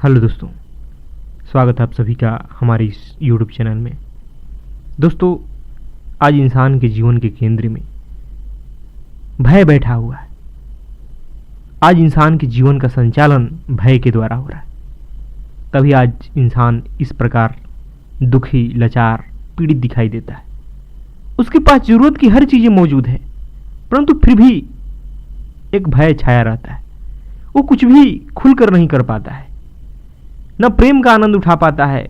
Hello दोस्तों, स्वागत है आप सभी का हमारे इस यूट्यूब चैनल में। दोस्तों, आज इंसान के जीवन के केंद्र में भय बैठा हुआ है। आज इंसान के जीवन का संचालन भय के द्वारा हो रहा है। तभी आज इंसान इस प्रकार दुखी, लाचार, पीड़ित दिखाई देता है। उसके पास जरूरत की हर चीज़ें मौजूद है, परंतु फिर भी एक भय छाया रहता है। वो कुछ भी खुलकर नहीं कर पाता है, न प्रेम का आनंद उठा पाता है,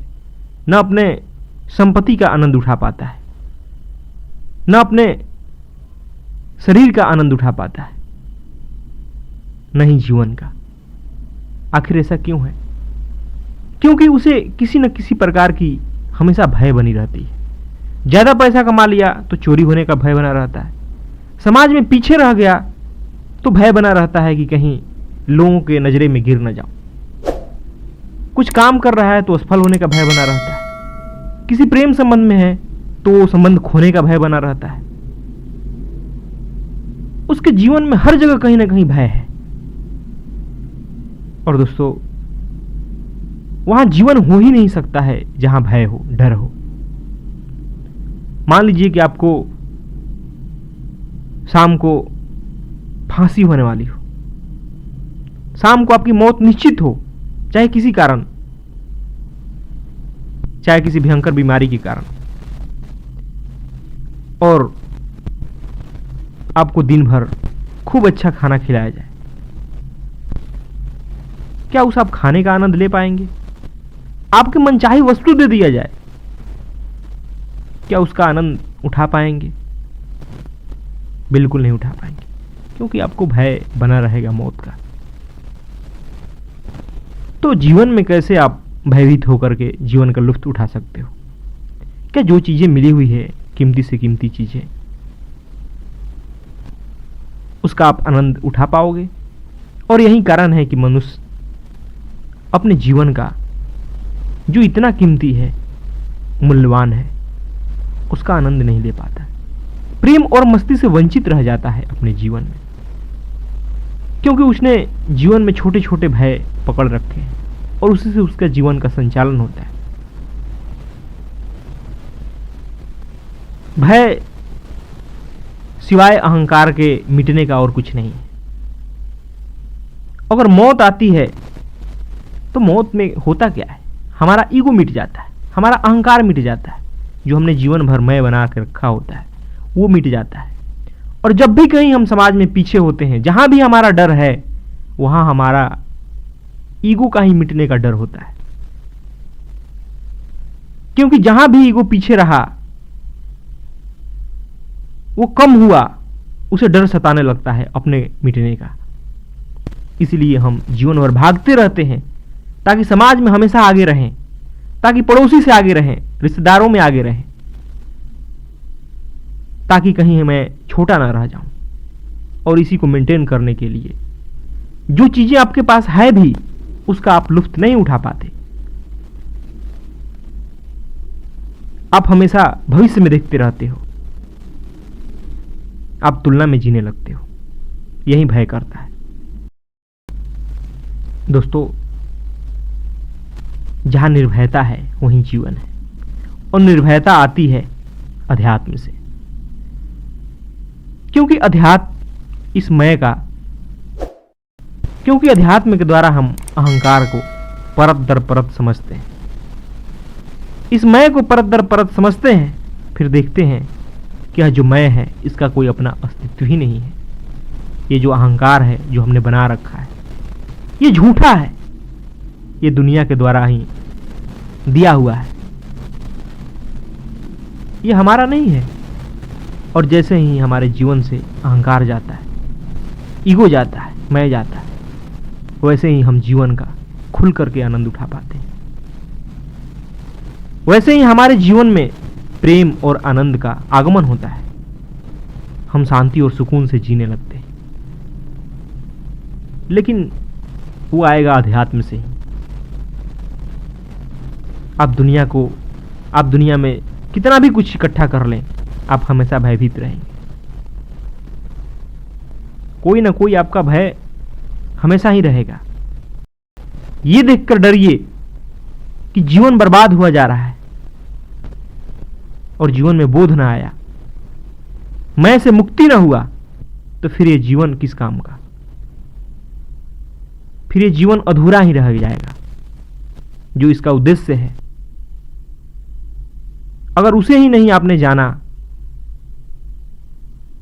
न अपने संपत्ति का आनंद उठा पाता है, न अपने शरीर का आनंद उठा पाता है, न ही जीवन का। आखिर ऐसा क्यों है? क्योंकि उसे किसी न किसी प्रकार की हमेशा भय बनी रहती है। ज़्यादा पैसा कमा लिया तो चोरी होने का भय बना रहता है। समाज में पीछे रह गया तो भय बना रहता है कि कहीं लोगों के नज़रे में गिर न जाऊं। कुछ काम कर रहा है तो असफल होने का भय बना रहता है। किसी प्रेम संबंध में है तो संबंध खोने का भय बना रहता है। उसके जीवन में हर जगह कहीं ना कहीं भय है। और दोस्तों, वहां जीवन हो ही नहीं सकता है जहां भय हो, डर हो। मान लीजिए कि आपको शाम को फांसी होने वाली हो, शाम को आपकी मौत निश्चित हो, चाहे किसी कारण, चाहे किसी भयंकर बीमारी के कारण, और आपको दिन भर खूब अच्छा खाना खिलाया जाए। क्या उस आप खाने का आनंद ले पाएंगे? आपके मनचाही वस्तु दे दिया जाए, क्या उसका आनंद उठा पाएंगे? बिल्कुल नहीं उठा पाएंगे, क्योंकि आपको भय बना रहेगा मौत का। तो जीवन में कैसे आप भयभीत होकर के जीवन का लुत्फ उठा सकते हो? क्या जो चीजें मिली हुई है, कीमती से कीमती चीजें, उसका आप आनंद उठा पाओगे? और यही कारण है कि मनुष्य अपने जीवन का जो इतना कीमती है, मूल्यवान है, उसका आनंद नहीं ले पाता। प्रेम और मस्ती से वंचित रह जाता है अपने जीवन में, क्योंकि उसने जीवन में छोटे छोटे भय पकड़ रखे हैं और उसी से उसका जीवन का संचालन होता है। भय सिवाय अहंकार के मिटने का और कुछ नहीं है। अगर मौत आती है तो मौत में होता क्या है? हमारा ईगो मिट जाता है, हमारा अहंकार मिट जाता है, जो हमने जीवन भर मैं बना के रखा होता है वो मिट जाता है। और जब भी कहीं हम समाज में पीछे होते हैं, जहां भी हमारा डर है, वहां हमारा ईगो का ही मिटने का डर होता है। क्योंकि जहां भी ईगो पीछे रहा, वो कम हुआ, उसे डर सताने लगता है अपने मिटने का। इसलिए हम जीवन भर भागते रहते हैं ताकि समाज में हमेशा आगे रहें, ताकि पड़ोसी से आगे रहें, रिश्तेदारों में आगे रहें, ताकि कहीं मैं छोटा ना रह जाऊं। और इसी को मेंटेन करने के लिए जो चीजें आपके पास है भी, उसका आप लुत्फ नहीं उठा पाते। आप हमेशा भविष्य में देखते रहते हो, आप तुलना में जीने लगते हो। यही भय करता है। दोस्तों, जहां निर्भयता है वहीं जीवन है, और निर्भयता आती है अध्यात्म से। क्योंकि अध्यात्म के द्वारा हम अहंकार को परत दर परत समझते हैं। इस मैं को परत दर परत समझते हैं, फिर देखते हैं कि यह जो मैं है, इसका कोई अपना अस्तित्व ही नहीं है। ये जो अहंकार है, जो हमने बना रखा है, ये झूठा है, ये दुनिया के द्वारा ही दिया हुआ है, ये हमारा नहीं है। और जैसे ही हमारे जीवन से अहंकार जाता है, ईगो जाता है, मैं जाता है, वैसे ही हम जीवन का खुल करके आनंद उठा पाते हैं। वैसे ही हमारे जीवन में प्रेम और आनंद का आगमन होता है। हम शांति और सुकून से जीने लगते हैं। लेकिन वो आएगा अध्यात्म से ही। आप दुनिया में कितना भी कुछ इकट्ठा कर लें, आप हमेशा भयभीत रहेंगे। कोई ना कोई आपका भय हमेशा ही रहेगा। ये देखकर डरिए कि जीवन बर्बाद हुआ जा रहा है और जीवन में बोध ना आया, मैं से मुक्ति ना हुआ, तो फिर ये जीवन किस काम का? फिर ये जीवन अधूरा ही रह जाएगा जो इसका उद्देश्य है। अगर उसे ही नहीं आपने जाना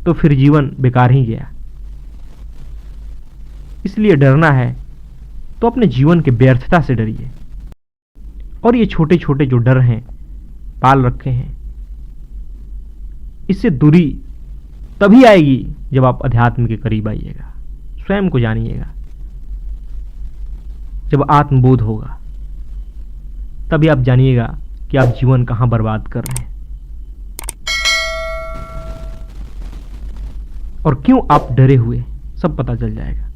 तो फिर जीवन बेकार ही गया। इसलिए डरना है तो अपने जीवन के व्यर्थता से डरिए। और ये छोटे छोटे जो डर हैं पाल रखे हैं, इससे दूरी तभी आएगी जब आप अध्यात्म के करीब आइएगा, स्वयं को जानिएगा। जब आत्मबोध होगा तभी आप जानिएगा कि आप जीवन कहां बर्बाद कर रहे हैं और क्यों आप डरे हुए, सब पता चल जाएगा।